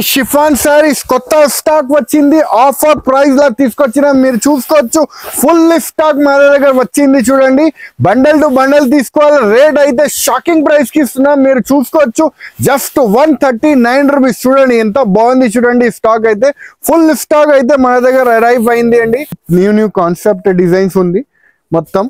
Chiffon saris కొత్త stock వచ్చింది. Offer price లా తీసుకొచ్చిన మీరు చూసుకోవచ్చు. ఫుల్ స్టాక్ మన దగ్గర వచ్చింది. చూడండి, బండల్ టు బండల్ తీసుకోవాలి. రేట్ అయితే షాకింగ్ ప్రైస్ కి ఇస్తున్నాం. మీరు చూసుకోవచ్చు, జస్ట్ 139 రూపీస్. చూడండి ఎంత బాగుంది. చూడండి, స్టాక్ అయితే ఫుల్ స్టాక్ అయితే మన దగ్గర అరైవ్ అయింది అండి. న్యూ కాన్సెప్ట్ డిజైన్స్ ఉంది. మొత్తం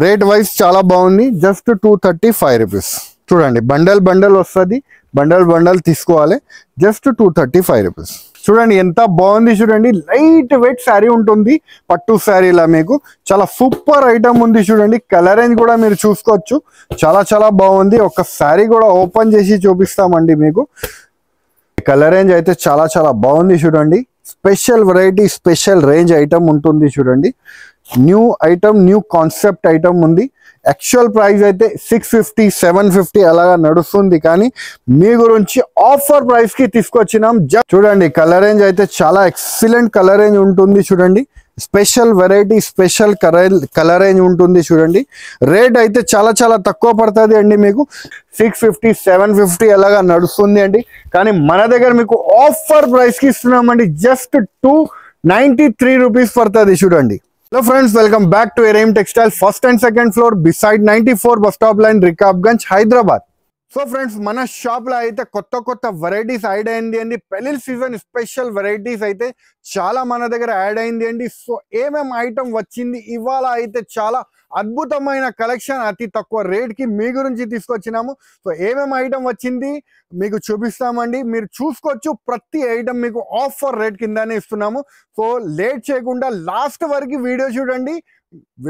రేట్ వైజ్ చాలా బాగుంది. Just 235 rupees. చూడండి, బండల్ బండల్ వస్తుంది. బండల్ తీసుకోవాలి. Just 235 rupees. చూడండి ఎంత బాగుంది. చూడండి, లైట్ వెయిట్ శారీ ఉంటుంది. పట్టు శారీలా మీకు చాలా సూపర్ ఐటమ్ ఉంది. చూడండి, కలర్ రేంజ్ కూడా మీరు చూసుకోవచ్చు. చాలా బాగుంది. ఒక శారీ కూడా ఓపెన్ చేసి చూపిస్తామండి మీకు. కలర్ రేంజ్ అయితే చాలా బాగుంది. చూడండి, special variety, special range item ఉంటుంది. చూడండి, new item, new concept item ఉంది. యాక్చువల్ ప్రైస్ అయితే 650 750 అలాగా నడుస్తుంది. కానీ మీ గురించి ఆఫర్ ప్రైస్ కి తీసుకొచ్చినాం. చూడండి, కలర్ రేంజ్ అయితే చాలా ఎక్సలెంట్ కలర్ రేంజ్ ఉంటుంది. చూడండి, special variety, special colour range ఉంటుంది. చూడండి, రేట్ అయితే చాలా తక్కువ పడుతుంది అండి. మీకు 650 750 అలాగా నడుస్తుంది అండి. కానీ మన దగ్గర మీకు ఆఫర్ ప్రైస్ కి ఇస్తున్నామండి. జస్ట్ 293 రూపీస్ పడుతుంది. చూడండి. Hello friends, welcome back to Arim Textile, first and second floor beside 94 bus stop line, Rikabganj, Hyderabad. So friends, మన షాప్ లో అయితే కొత్త వెరైటీస్ యాడ్ అయింది అండి. పెళ్లి సీజన్ స్పెషల్ వెరైటీస్ అయితే చాలా మన దగ్గర యాడ్ అయింది అండి. సో ఏమేం ఐటమ్ వచ్చింది ఇవాళ అయితే చాలా అద్భుతమైన కలెక్షన్ అతి తక్కువ రేట్ కి మీ గురించి తీసుకొచ్చినాము. సో ఏమేం ఐటమ్ వచ్చింది మీకు చూపిస్తామండి. మీరు చూసుకోవచ్చు, ప్రతి ఐటమ్ మీకు ఆఫర్ రేట్ కిందనే ఇస్తున్నాము. సో లేట్ చేయకుండా లాస్ట్ వరకు వీడియో చూడండి.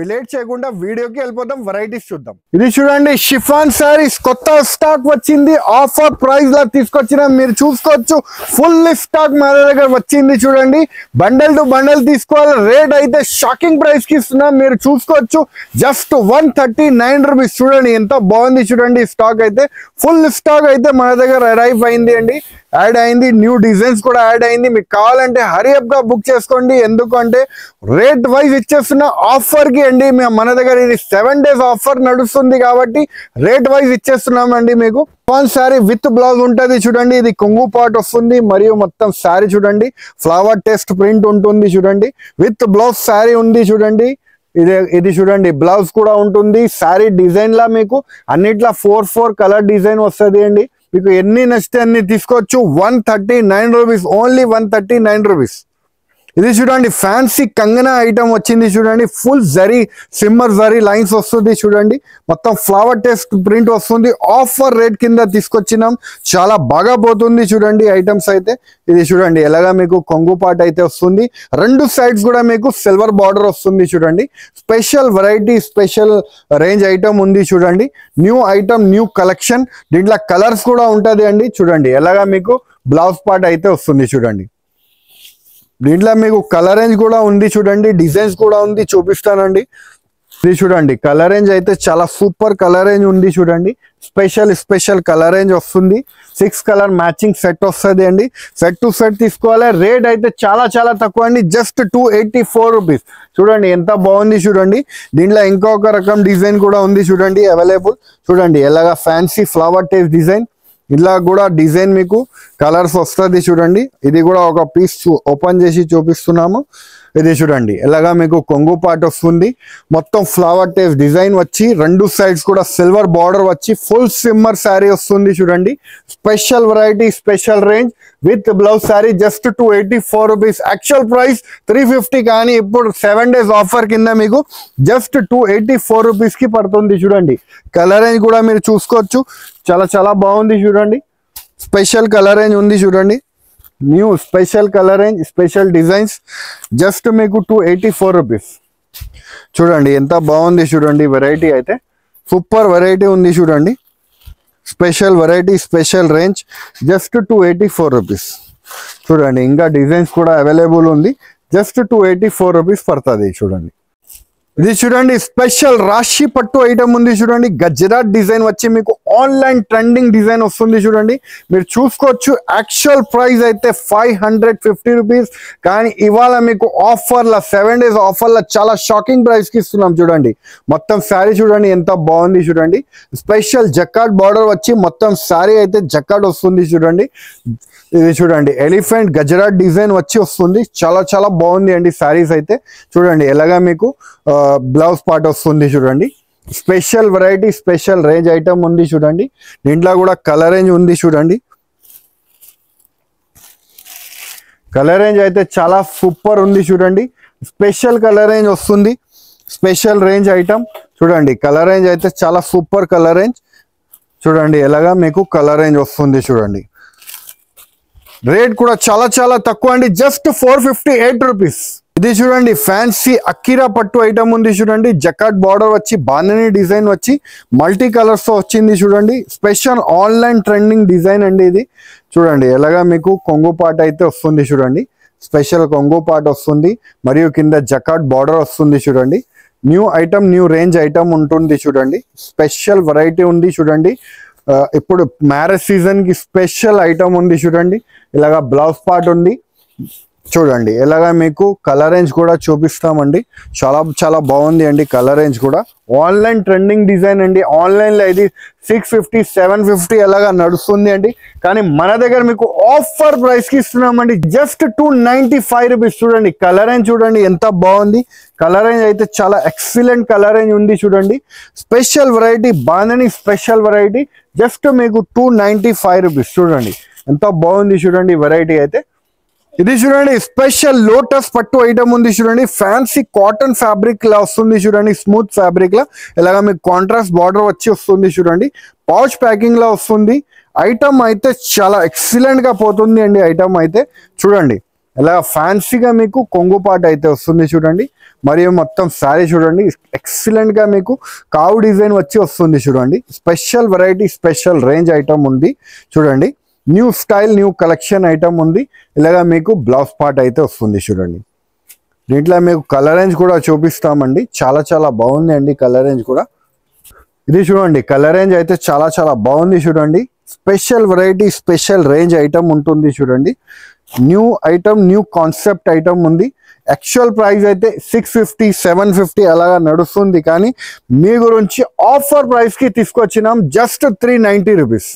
లేట్ చేయకుండా వీడియోకి వెళ్ళిపోతాం, వెరైటీస్ చూద్దాం. ఇది చూడండి, షిఫాన్ సారీస్ కొత్త స్టాక్ వచ్చింది. ఆఫర్ ప్రైస్ లా తీసుకొచ్చిన మీరు చూసుకోవచ్చు. ఫుల్ స్టాక్ మన దగ్గర వచ్చింది. చూడండి, బండల్ టు బండల్ తీసుకోవాలి. రేట్ అయితే షాకింగ్ ప్రైస్ కి ఇస్తున్నాం. మీరు చూసుకోవచ్చు, జస్ట్ 139 రూపీస్. చూడండి ఎంత బాగుంది. చూడండి, స్టాక్ అయితే ఫుల్ స్టాక్ అయితే మన దగ్గర అరైవ్ అయింది అండి. యాడ్ అయింది, న్యూ డిజైన్స్ కూడా యాడ్ అయింది. మీకు కావాలంటే హరియప్ గా బుక్ చేసుకోండి. ఎందుకంటే రేట్ వైజ్ ఇచ్చేస్తున్న ఆఫర్ కి అండి. మన దగ్గర ఇది 7 days ఆఫర్ నడుస్తుంది కాబట్టి రేట్ వైజ్ ఇచ్చేస్తున్నామండి. మీకు శారీ విత్ బ్లౌజ్ ఉంటుంది. చూడండి, ఇది కొంగు పాట్ వస్తుంది. మరియు మొత్తం శారీ చూడండి, ఫ్లవర్ టెస్ట్ ప్రింట్ ఉంటుంది. చూడండి, విత్ బ్లౌజ్ శారీ ఉంది. చూడండి, ఇది చూడండి, బ్లౌజ్ కూడా ఉంటుంది. శారీ డిజైన్ లా మీకు అన్నిట్లా 4 కలర్ డిజైన్ వస్తుంది అండి. మీకు ఎన్ని నచ్చితే అన్ని తీసుకోవచ్చు. 139 రూపీస్, ఓన్లీ 139 రూపీస్. ఇది చూడండి, ఫ్యాన్సీ కంగనా ఐటమ్ వచ్చింది. చూడండి, ఫుల్ జరీ, సిమ్మర్ జరీ లైన్స్ వస్తుంది. చూడండి, మొత్తం ఫ్లవర్ టెస్ట్ ప్రింట్ వస్తుంది. ఆఫర్ రేట్ కింద తీసుకొచ్చినాం. చాలా బాగా పోతుంది. చూడండి, ఐటమ్స్ అయితే ఇది చూడండి, ఎలాగా మీకు కొంగు పాట అయితే వస్తుంది. రెండు సైడ్స్ కూడా మీకు సిల్వర్ బార్డర్ వస్తుంది. చూడండి, special variety, special range item ఉంది. చూడండి, న్యూ ఐటమ్, న్యూ కలెక్షన్. దీంట్లో కలర్స్ కూడా ఉంటుంది అండి. చూడండి, ఎలాగా మీకు బ్లౌజ్ పార్ట్ అయితే వస్తుంది. చూడండి, దీంట్లో మీకు కలర్ రేంజ్ కూడా ఉంది. చూడండి, డిజైన్స్ కూడా ఉంది, చూపిస్తానండి. ఇది చూడండి, కలర్ రేంజ్ అయితే చాలా సూపర్ కలర్ రేంజ్ ఉంది. చూడండి, స్పెషల్ కలర్ రేంజ్ వస్తుంది. 6 కలర్ మ్యాచింగ్ సెట్ వస్తుంది అండి. సెట్ టు సెట్ తీసుకోవాలి. రేట్ అయితే చాలా తక్కువ అండి. Just 284 rupees. చూడండి ఎంత బాగుంది. చూడండి, దీంట్లో ఇంకొక రకం డిజైన్ కూడా ఉంది. చూడండి, అవైలబుల్. చూడండి, ఎలాగా ఫ్యాన్సీ ఫ్లవర్ టేస్ట్ డిజైన్, ఇలా కూడా డిజైన్ మీకు కలర్స్ వస్తుంది. చూడండి, ఇది కూడా ఒక పీస్ ఓపెన్ చేసి చూపిస్తున్నాము. ఇది చూడండి, ఎలాగా మీకు కొంగు పార్ట్ వస్తుంది. మొత్తం ఫ్లవర్ టేప్ డిజైన్ వచ్చి రెండు సైడ్స్ కూడా సిల్వర్ బార్డర్ వచ్చి ఫుల్ సిమ్మర్ శారీ వస్తుంది. చూడండి, special variety, special range with blouse sari. Just 284 rupees. Actual price 350, కానీ ఇప్పుడు 7 days ఆఫర్ కింద మీకు జస్ట్ 284 రూపీస్ కి పడుతుంది. చూడండి, కలర్ రేంజ్ కూడా మీరు చూసుకోవచ్చు. చాలా బాగుంది. చూడండి, స్పెషల్ కలర్ రేంజ్ ఉంది. చూడండి, new special colour range, special designs. Just మీకు 284 రూపీస్. చూడండి ఎంత బాగుంది. చూడండి, వెరైటీ అయితే సూపర్ వెరైటీ ఉంది. చూడండి, special variety, special range. Just 284 rupees. చూడండి, ఇంకా డిజైన్స్ కూడా అవైలబుల్ ఉంది. జస్ట్ 284 రూపీస్ పడుతుంది. చూడండి, ఇది చూడండి, స్పెషల్ రాశి పట్టు ఐటమ్ ఉంది. చూడండి, గజ్జరాట్ డిజైన్ వచ్చి మీకు ఆన్లైన్ ట్రెండింగ్ డిజైన్ వస్తుంది. చూడండి, మీరు చూసుకోవచ్చు. యాక్చువల్ ప్రైస్ అయితే 550 రూపీస్, కానీ ఇవాళ మీకు ఆఫర్ల 7 days ఆఫర్ల చాలా షాకింగ్ ప్రైస్ కి ఇస్తున్నాం. చూడండి, మొత్తం శారీ చూడండి ఎంత బాగుంది. చూడండి, స్పెషల్ జకార్డ్ బార్డర్ వచ్చి మొత్తం శారీ అయితే జకార్డ్ వస్తుంది. చూడండి, ఇది చూడండి ఎలిఫెంట్ గజరాట్ డిజైన్ వచ్చి వస్తుంది, చాలా చాలా బాగుంది అండి సారీస్ అయితే. చూడండి ఎలాగా మీకు బ్లౌజ్ పార్ట్ వస్తుంది చూడండి. Special variety special range item ఉంది చూడండి. దీంట్లో కూడా కలర్ రేంజ్ ఉంది చూడండి. కలర్ రేంజ్ అయితే చాలా సూపర్ ఉంది చూడండి. స్పెషల్ కలర్ రేంజ్ వస్తుంది, స్పెషల్ రేంజ్ ఐటమ్ చూడండి. కలర్ రేంజ్ అయితే చాలా సూపర్ కలర్ రేంజ్ చూడండి. ఎలాగా మీకు కలర్ రేంజ్ వస్తుంది చూడండి. రేట్ కూడా చాలా చాలా తక్కువ అండి, జస్ట్ 458 రూపీస్. ఇది చూడండి ఫ్యాన్సీ అకిరా పట్టు ఐటమ్ ఉంది చూడండి. జకాట్ బార్డర్ వచ్చి బాందని డిజైన్ వచ్చి మల్టీ కలర్స్ తో వచ్చింది చూడండి. స్పెషల్ ఆన్లైన్ ట్రెండింగ్ డిజైన్ అండి ఇది. చూడండి ఎలాగా మీకు కొంగు పాట అయితే వస్తుంది చూడండి. స్పెషల్ కొంగు పాట వస్తుంది మరియు కింద జకాట్ బార్డర్ వస్తుంది చూడండి. New item new range item ఉంటుంది చూడండి. స్పెషల్ వెరైటీ ఉంది చూడండి. ఇప్పుడు మ్యారేజ్ సీజన్ కి స్పెషల్ ఐటమ్ ఉంది చూడండి. ఇలాగా బ్లౌజ్ పార్ట్ ఉంది చూడండి. ఎలాగా మీకు కలర్ రేంజ్ కూడా చూపిస్తామండి. చాలా చాలా బాగుంది అండి కలర్ రేంజ్ కూడా. ఆన్లైన్ ట్రెండింగ్ డిజైన్ అండి. ఆన్లైన్ లో ఇది 650 750 ఎలాగా నడుస్తుంది అండి. కానీ మన దగ్గర మీకు ఆఫర్ ప్రైస్ కి ఇస్తున్నామండి, జస్ట్ 295 రూపీస్. చూడండి కలర్ రేంజ్ చూడండి ఎంత బాగుంది. కలర్ రేంజ్ అయితే చాలా ఎక్సలెంట్ కలర్ రేంజ్ ఉంది చూడండి. Special variety bandhani special variety just మీకు 295 రూపీస్. చూడండి ఎంత బాగుంది చూడండి వెరైటీ అయితే. ఇది చూడండి స్పెషల్ లోటస్ పట్టు ఐటమ్ ఉంది చూడండి. ఫ్యాన్సీ కాటన్ ఫ్యాబ్రిక్ లా వస్తుంది చూడండి. స్మూత్ ఫ్యాబ్రిక్ లా ఇలాగా మీకు కాంట్రాస్ట్ బార్డర్ వచ్చి వస్తుంది చూడండి. పౌచ్ ప్యాకింగ్ లా వస్తుంది. ఐటమ్ అయితే చాలా ఎక్సలెంట్ గా పోతుంది అండి. ఐటమ్ అయితే చూడండి ఇలా ఫ్యాన్సీగా మీకు కొంగు పాట అయితే వస్తుంది చూడండి. మరియు మొత్తం శారీ చూడండి ఎక్సలెంట్ గా మీకు కావు డిజైన్ వచ్చి వస్తుంది చూడండి. Special variety special range item ఉంది చూడండి. New style new collection item ఉంది. ఇలాగా మీకు బ్లౌజ్ పార్ట్ అయితే వస్తుంది చూడండి. దీంట్లో మీకు కలర్ రేంజ్ కూడా చూపిస్తామండి. చాలా చాలా బాగుంది అండి కలర్ రేంజ్ కూడా. ఇది చూడండి కలర్ రేంజ్ అయితే చాలా చాలా బాగుంది చూడండి. Special variety special range item ఉంటుంది చూడండి. New item new concept item ఉంది. యాక్చువల్ ప్రైస్ అయితే 650 750 అలాగా నడుస్తుంది, కానీ మీ గురించి ఆఫర్ ప్రైస్ కి తీసుకొచ్చినాం జస్ట్ 390 రూపీస్.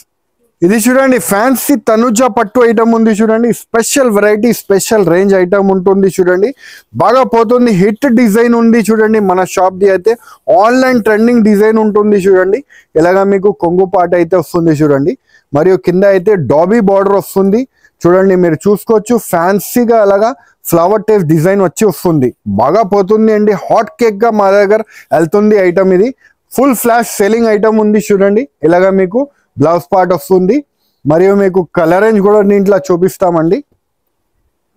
ఇది చూడండి ఫ్యాన్సీ తనుజ పట్టు ఐటమ్ ఉంది చూడండి. Special variety special range item ఉంటుంది చూడండి. బాగా పోతుంది, హిట్ డిజైన్ ఉంది చూడండి. మన షాప్ ది అయితే ఆన్లైన్ ట్రెండింగ్ డిజైన్ ఉంటుంది చూడండి. ఇలాగా మీకు కొంగు పాట అయితే వస్తుంది చూడండి. మరియు కింద అయితే డాబీ బార్డర్ వస్తుంది చూడండి. మీరు చూసుకోవచ్చు ఫ్యాన్సీగా అలాగా ఫ్లవర్ టేప్ డిజైన్ వచ్చి వస్తుంది. బాగా పోతుంది అండి, హాట్ కేక్ గా మా దగ్గర వెళ్తుంది ఐటమ్ ఇది. ఫుల్ ఫ్లాష్ సెల్లింగ్ ఐటమ్ ఉంది చూడండి. ఇలాగా మీకు బ్లౌజ్ పార్ట్ వస్తుంది. మరియు మీకు కలర్ రేంజ్ కూడా దీంట్లో చూపిస్తామండి.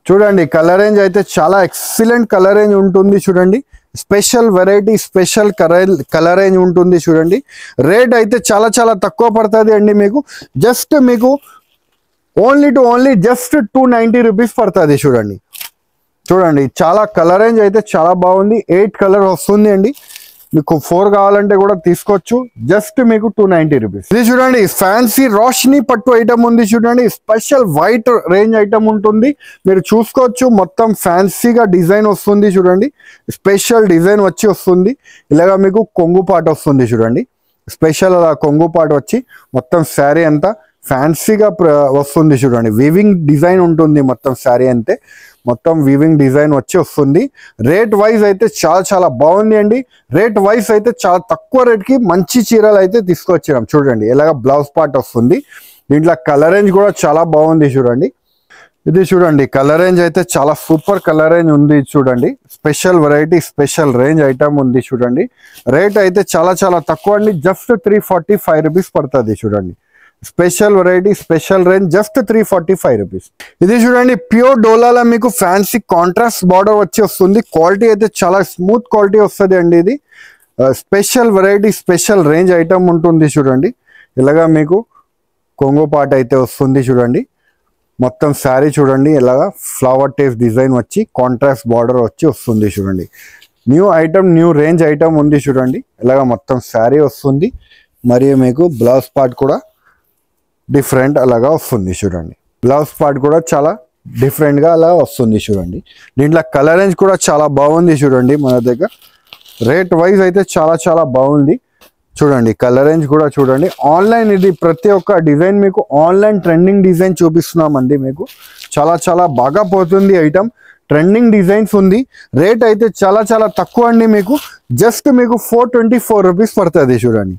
చూడండి కలర్ రేంజ్ అయితే చాలా ఎక్సలెంట్ కలర్ రేంజ్ ఉంటుంది చూడండి. Special variety special colour range ఉంటుంది చూడండి. రేట్ అయితే చాలా చాలా తక్కువ పడుతుంది అండి మీకు. జస్ట్ మీకు ఓన్లీ జస్ట్ 290 రూపీస్ పడుతుంది చూడండి. చూడండి చాలా కలర్ రేంజ్ అయితే చాలా బాగుంది. 8 కలర్ వస్తుంది అండి. మీకు 4 కావాలంటే కూడా తీసుకోవచ్చు. జస్ట్ మీకు 290 రూపీస్. ఇది చూడండి ఫ్యాన్సీ రోషిని పట్టు ఐటమ్ ఉంది చూడండి. స్పెషల్ వైట్ రేంజ్ ఐటమ్ ఉంటుంది. మీరు చూసుకోవచ్చు మొత్తం ఫ్యాన్సీగా డిజైన్ వస్తుంది చూడండి. స్పెషల్ డిజైన్ వచ్చి వస్తుంది. ఇలాగా మీకు కొంగు పాట వస్తుంది చూడండి. స్పెషల్ అలా కొంగు పాట వచ్చి మొత్తం శారీ అంతా ఫ్యాన్సీగా వస్తుంది చూడండి. వీవింగ్ డిజైన్ ఉంటుంది మొత్తం శారీ అంతే. మొత్తం వీవింగ్ డిజైన్ వచ్చి వస్తుంది. రేట్ వైజ్ అయితే చాలా చాలా బాగుంది అండి. రేట్ వైజ్ అయితే చాలా తక్కువ రేట్కి మంచి చీరలు అయితే తీసుకొచ్చినాం చూడండి. ఇలాగ బ్లౌజ్ పార్ట్ వస్తుంది. దీంట్లో కలర్ రేంజ్ కూడా చాలా బాగుంది చూడండి. ఇది చూడండి కలర్ రేంజ్ అయితే చాలా సూపర్ కలర్ రేంజ్ ఉంది చూడండి. Special variety special range item ఉంది చూడండి. రేట్ అయితే చాలా చాలా తక్కువ అండి. జస్ట్ 345 రూపీస్ పడుతుంది చూడండి. Special variety special range just 345 rupees. ఇది చూడండి ప్యూర్ డోలాలో మీకు ఫ్యాన్సీ కాంట్రాస్ట్ బార్డర్ వచ్చి వస్తుంది. క్వాలిటీ అయితే చాలా స్మూత్ క్వాలిటీ వస్తుంది అండి. ఇది special variety special range item ఉంటుంది చూడండి. ఇలాగా మీకు కొంగు పాట అయితే వస్తుంది చూడండి. మొత్తం శారీ చూడండి ఇలాగా ఫ్లవర్ టేప్ డిజైన్ వచ్చి కాంట్రాస్ట్ బార్డర్ వచ్చి వస్తుంది చూడండి. New item new range item ఉంది చూడండి. ఇలాగా మొత్తం శారీ వస్తుంది. మరియు మీకు బ్లౌజ్ పార్ట్ కూడా డిఫరెంట్ అలాగా వస్తుంది చూడండి. బ్లౌజ్ పార్ట్ కూడా చాలా డిఫరెంట్ గా అలా వస్తుంది చూడండి. దీంట్లో కలర్ రేంజ్ కూడా చాలా బాగుంది చూడండి. మన దగ్గర రేట్ వైజ్ అయితే చాలా చాలా బాగుంది. చూడండి కలర్ రేంజ్ కూడా చూడండి. ఆన్లైన్ ఇది ప్రతి ఒక్క డిజైన్ మీకు ఆన్లైన్ ట్రెండింగ్ డిజైన్ చూపిస్తున్నామండి. మీకు చాలా చాలా బాగా పోతుంది ఐటమ్. ట్రెండింగ్ డిజైన్స్ ఉంది. రేట్ అయితే చాలా చాలా తక్కువ అండి. మీకు జస్ట్ మీకు 424 రూపీస్ పడుతుంది. చూడండి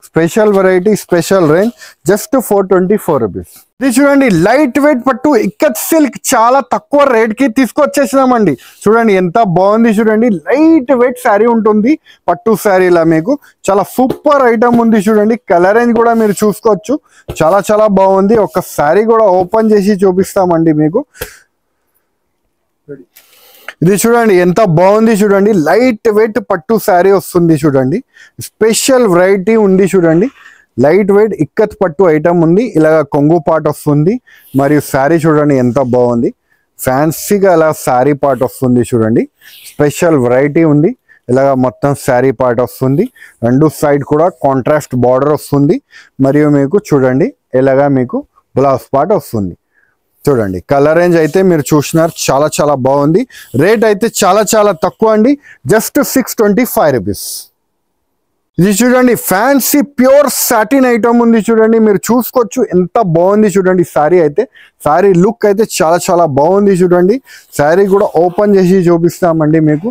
special variety, special range, just 424 rupees. ఇది చూడండి లైట్ వెయిట్ పట్టు ఇక్కత్ సిల్క్, చాలా తక్కువ రేట్ కి తీసుకొచ్చేసినామండి. చూడండి ఎంత బాగుంది. చూడండి లైట్ వెయిట్ శారీ ఉంటుంది, పట్టు శారీలా మీకు చాలా సూపర్ ఐటమ్ ఉంది. చూడండి కలర్ రేంజ్ కూడా మీరు చూసుకోవచ్చు, చాలా చాలా బాగుంది. ఒక శారీ కూడా ఓపెన్ చేసి చూపిస్తామండి మీకు. ఇది చూడండి ఎంత బాగుంది. చూడండి లైట్ వెయిట్ పట్టు శారీ వస్తుంది. చూడండి స్పెషల్ వెరైటీ ఉంది. చూడండి లైట్ వెయిట్ ఇక్కత్ పట్టు ఐటమ్ ఉంది. ఇలాగ కొంగు పార్ట్ వస్తుంది. మరియు శారీ చూడండి ఎంత బాగుంది, ఫ్యాన్సీగా ఇలా శారీ పార్ట్ వస్తుంది. చూడండి స్పెషల్ వెరైటీ ఉంది. ఇలాగ మొత్తం శారీ పార్ట్ వస్తుంది. రెండు సైడ్ కూడా కాంట్రాస్ట్ బార్డర్ వస్తుంది. మరియు మీకు చూడండి ఇలాగా మీకు బ్లౌజ్ పార్ట్ వస్తుంది. చూడండి కలర్ రేంజ్ అయితే మీరు చూసినారు, చాలా చాలా బాగుంది. రేట్ అయితే చాలా చాలా తక్కువ అండి, జస్ట్ 625 రూపీస్. ఇది చూడండి ఫ్యాన్సీ ప్యూర్ సాటిన్ ఐటమ్ ఉంది. చూడండి మీరు చూసుకోవచ్చు ఎంత బాగుంది. చూడండి శారీ అయితే, శారీ లుక్ అయితే చాలా చాలా బాగుంది. చూడండి శారీ కూడా ఓపెన్ చేసి చూపిస్తామండి మీకు.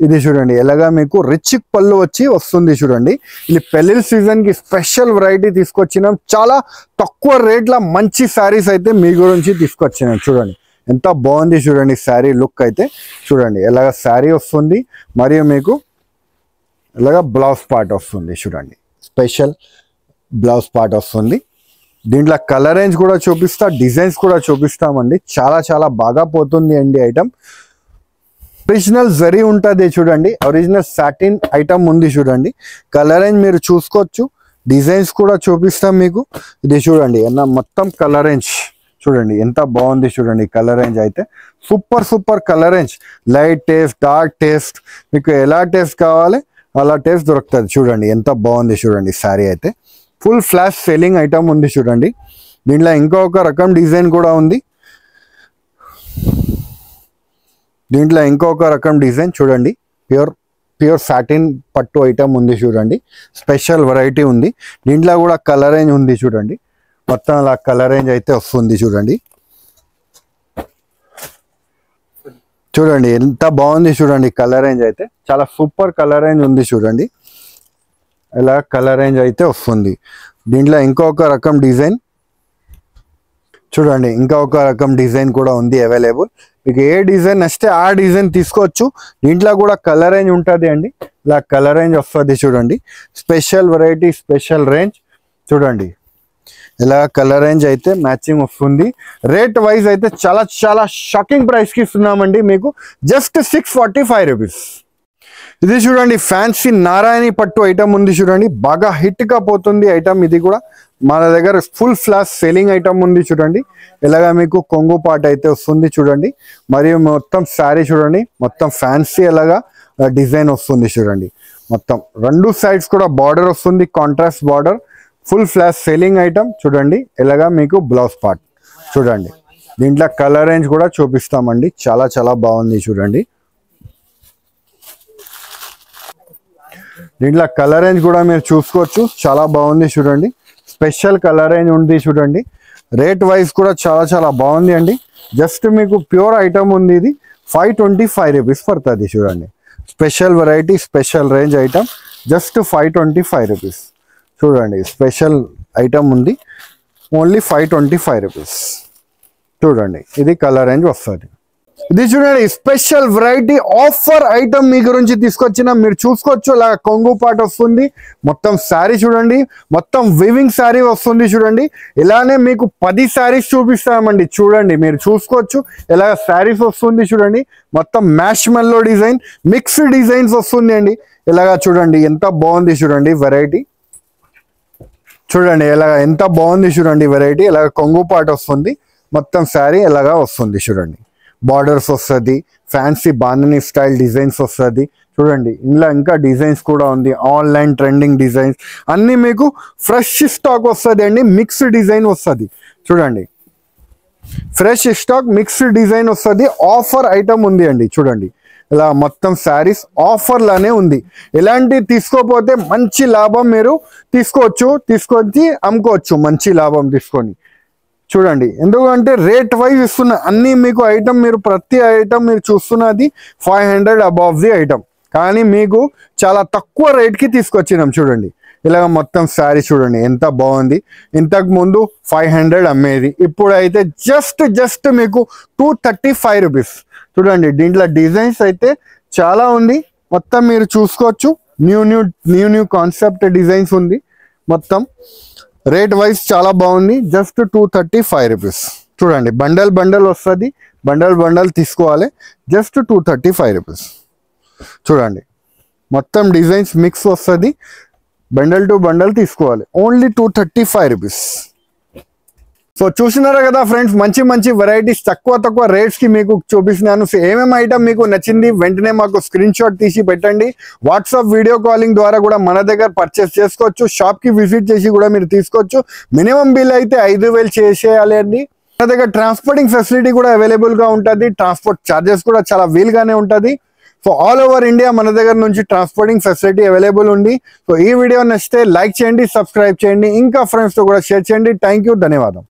ఇది చూడండి ఎలాగా మీకు రిచ్ పళ్ళు వచ్చి వస్తుంది. చూడండి ఇది పెళ్లి సీజన్ కి స్పెషల్ వెరైటీ తీసుకొచ్చినాం. చాలా తక్కువ రేట్ల మంచి శారీస్ అయితే మీ గురించి తీసుకొచ్చినాం. చూడండి ఎంత బాగుంది. చూడండి శారీ లుక్ అయితే చూడండి ఎలాగ శారీ వస్తుంది. మరియు మీకు ఇలాగ బ్లౌజ్ పార్ట్ వస్తుంది. చూడండి స్పెషల్ బ్లౌజ్ పార్ట్ వస్తుంది. దీంట్లో కలర్ రేంజ్ కూడా చూపిస్తా, డిజైన్స్ కూడా చూపిస్తామండి. చాలా చాలా బాగా పోతుంది అండి ఐటమ్. ఒరిజినల్ జరీ ఉంటుంది. చూడండి ఒరిజినల్ సాటిన్ ఐటమ్ ఉంది. చూడండి కలర్ రేంజ్ మీరు చూసుకోవచ్చు, డిజైన్స్ కూడా చూపిస్తాం మీకు. ఇది చూడండి మొత్తం కలర్ రేంజ్ చూడండి ఎంత బాగుంది. చూడండి కలర్ రేంజ్ అయితే super super colour range. Light taste, dark taste, మీకు ఎలా టేస్ట్ కావాలి అలా టేస్ట్ దొరుకుతుంది. చూడండి ఎంత బాగుంది. చూడండి శారీ అయితే ఫుల్ ఫ్లాష్ సెల్లింగ్ ఐటమ్ ఉంది. చూడండి దీంట్లో ఇంకొక రకం డిజైన్ కూడా ఉంది. దీంట్లో ఇంకొక రకం డిజైన్ చూడండి ప్యూర్ సాటిన్ పట్టు ఐటమ్ ఉంది. చూడండి స్పెషల్ వెరైటీ ఉంది. దీంట్లో కూడా కలర్ రేంజ్ ఉంది. చూడండి మొత్తం అలా కలర్ రేంజ్ అయితే వస్తుంది. చూడండి చూడండి ఎంత బాగుంది. చూడండి కలర్ రేంజ్ అయితే చాలా సూపర్ కలర్ రేంజ్ ఉంది. చూడండి ఇలా కలర్ రేంజ్ అయితే వస్తుంది. దీంట్లో ఇంకొక రకం డిజైన్ చూడండి, ఇంకొక రకం డిజైన్ కూడా ఉంది అవైలబుల్. మీకు ఏ డిజైన్ నచ్చితే ఆ డిజైన్ తీసుకోవచ్చు. దీంట్లో కూడా కలర్ రేంజ్ ఉంటుంది అండి. ఇలా కలర్ రేంజ్ వస్తుంది. చూడండి స్పెషల్ వెరైటీ, స్పెషల్ రేంజ్. చూడండి ఇలా కలర్ రేంజ్ అయితే మ్యాచింగ్ వస్తుంది. రేట్ వైజ్ అయితే చాలా చాలా షాకింగ్ ప్రైస్కి ఇస్తున్నామండి మీకు, జస్ట్ 645 రూపీస్. ఇది చూడండి ఫ్యాన్సీ నారాయణి పట్టు ఐటమ్ ఉంది. చూడండి బాగా హిట్గా పోతుంది ఐటమ్. ఇది కూడా మన దగ్గర ఫుల్ ఫ్లాష్ సెల్లింగ్ ఐటమ్ ఉంది. చూడండి ఇలాగా మీకు కొంగు పార్ట్ అయితే వస్తుంది. చూడండి మరియు మొత్తం శారీ చూడండి మొత్తం ఫ్యాన్సీ ఎలాగా డిజైన్ వస్తుంది. చూడండి మొత్తం రెండు సైడ్స్ కూడా బార్డర్ వస్తుంది, contrast border, full flash selling item. చూడండి ఇలాగా మీకు బ్లౌజ్ పార్ట్. చూడండి దీంట్లో కలర్ రేంజ్ కూడా చూపిస్తామండి, చాలా చాలా బాగుంది. చూడండి దీంట్లో కలర్ రేంజ్ కూడా మీరు చూసుకోవచ్చు, చాలా బాగుంది. చూడండి స్పెషల్ కలర్ రేంజ్ ఉంది. చూడండి రేట్ వైజ్ కూడా చాలా చాలా బాగుంది అండి. జస్ట్ మీకు ప్యూర్ ఐటమ్ ఉంది. ఇది 525 రూపీస్ పడుతుంది. చూడండి special variety, special range item, just 525 rupees. చూడండి స్పెషల్ ఐటమ్ ఉంది, ఓన్లీ 525 రూపీస్. చూడండి ఇది కలర్ రేంజ్ వస్తుంది. ఇది చూడండి స్పెషల్ వెరైటీ ఆఫర్ ఐటమ్ మీ గురించి తీసుకొచ్చిన, మీరు చూసుకోవచ్చు. ఇలా కొంగు పార్ట్ వస్తుంది. మొత్తం శారీ చూడండి మొత్తం వివింగ్ శారీ వస్తుంది. చూడండి ఇలానే మీకు 10 శారీస్ చూపిస్తామండి. చూడండి మీరు చూసుకోవచ్చు ఇలా శారీస్ వస్తుంది. చూడండి మొత్తం మ్యాష్ మెల్లో డిజైన్, మిక్స్డ్ డిజైన్స్ వస్తుంది అండి. ఇలాగా చూడండి ఎంత బాగుంది. చూడండి వెరైటీ చూడండి ఇలాగ ఎంత బాగుంది. చూడండి వెరైటీ ఇలాగ కొంగు పార్ట్ వస్తుంది. మొత్తం శారీ ఇలాగా వస్తుంది. చూడండి బార్డర్స్ వస్తుంది, ఫ్యాన్సీ బాందిని స్టైల్ డిజైన్స్ వస్తుంది. చూడండి ఇందులో ఇంకా డిజైన్స్ కూడా ఉంది, ఆన్లైన్ ట్రెండింగ్ డిజైన్స్ అన్నీ మీకు ఫ్రెష్ స్టాక్ వస్తుంది అండి. మిక్స్డ్ డిజైన్ వస్తుంది. చూడండి ఫ్రెష్ స్టాక్ మిక్స్డ్ డిజైన్ వస్తుంది. ఆఫర్ ఐటమ్ ఉంది అండి. చూడండి ఇలా మొత్తం శారీస్ ఆఫర్లానే ఉంది. ఎలాంటి తీసుకోపోతే మంచి లాభం మీరు తీసుకొచ్చి అమ్ముకోవచ్చు, మంచి లాభం తీసుకొని. చూడండి, ఎందుకంటే రేట్ వైజ్ ఇస్తున్న అన్ని మీకు ఐటమ్, మీరు ప్రతి ఐటమ్ మీరు చూస్తున్నది 500 అబౌవ్ ది ఐటమ్, కానీ మీకు చాలా తక్కువ రేట్కి తీసుకొచ్చినాం. చూడండి, ఇలాగ మొత్తం శారీ చూడండి ఎంత బాగుంది. ఇంతకు ముందు 500 అమ్మేది, ఇప్పుడైతే జస్ట్ మీకు 235 రూపీస్. చూడండి, దీంట్లో డిజైన్స్ అయితే చాలా ఉంది, మొత్తం మీరు చూసుకోవచ్చు. న్యూ కాన్సెప్ట్ డిజైన్స్ ఉంది మొత్తం. రేట్ వైజ్ చాలా బాగుంది, జస్ట్ 235 రూపీస్. చూడండి, బండల్ వస్తుంది, బండల్ తీసుకోవాలి, జస్ట్ 235 రూపీస్. చూడండి, మొత్తం డిజైన్స్ మిక్స్ వస్తుంది, బండల్ టు బండల్ తీసుకోవాలి, ఓన్లీ 235 రూపీస్. సో చూసినారా కదా ఫ్రెండ్స్, మంచి వెరైటీస్ తక్కువ రేట్స్కి మీకు చూపిస్తున్నాను. సో ఏమేమి ఐటమ్ మీకు నచ్చింది వెంటనే మాకు స్క్రీన్ షాట్ తీసి పెట్టండి. వాట్సాప్ వీడియో కాలింగ్ ద్వారా కూడా మన దగ్గర పర్చేస్ చేసుకోవచ్చు, షాప్కి విజిట్ చేసి కూడా మీరు తీసుకోవచ్చు. మినిమం బిల్ అయితే 5,000 చేసేయాలి అండి. మన దగ్గర ట్రాన్స్పోర్టింగ్ ఫెసిలిటీ కూడా అవైలబుల్గా ఉంటుంది, ట్రాన్స్పోర్ట్ ఛార్జెస్ కూడా చాలా వీలుగానే ఉంటుంది. సో ఆల్ ఓవర్ ఇండియా మన దగ్గర నుంచి ట్రాన్స్పోర్టింగ్ ఫెసిలిటీ అవైలబుల్ ఉంది. సో ఈ వీడియో నచ్చితే లైక్ చేయండి, సబ్స్క్రైబ్ చేయండి, ఇంకా ఫ్రెండ్స్తో కూడా షేర్ చేయండి. థ్యాంక్ యూ, ధన్యవాదం.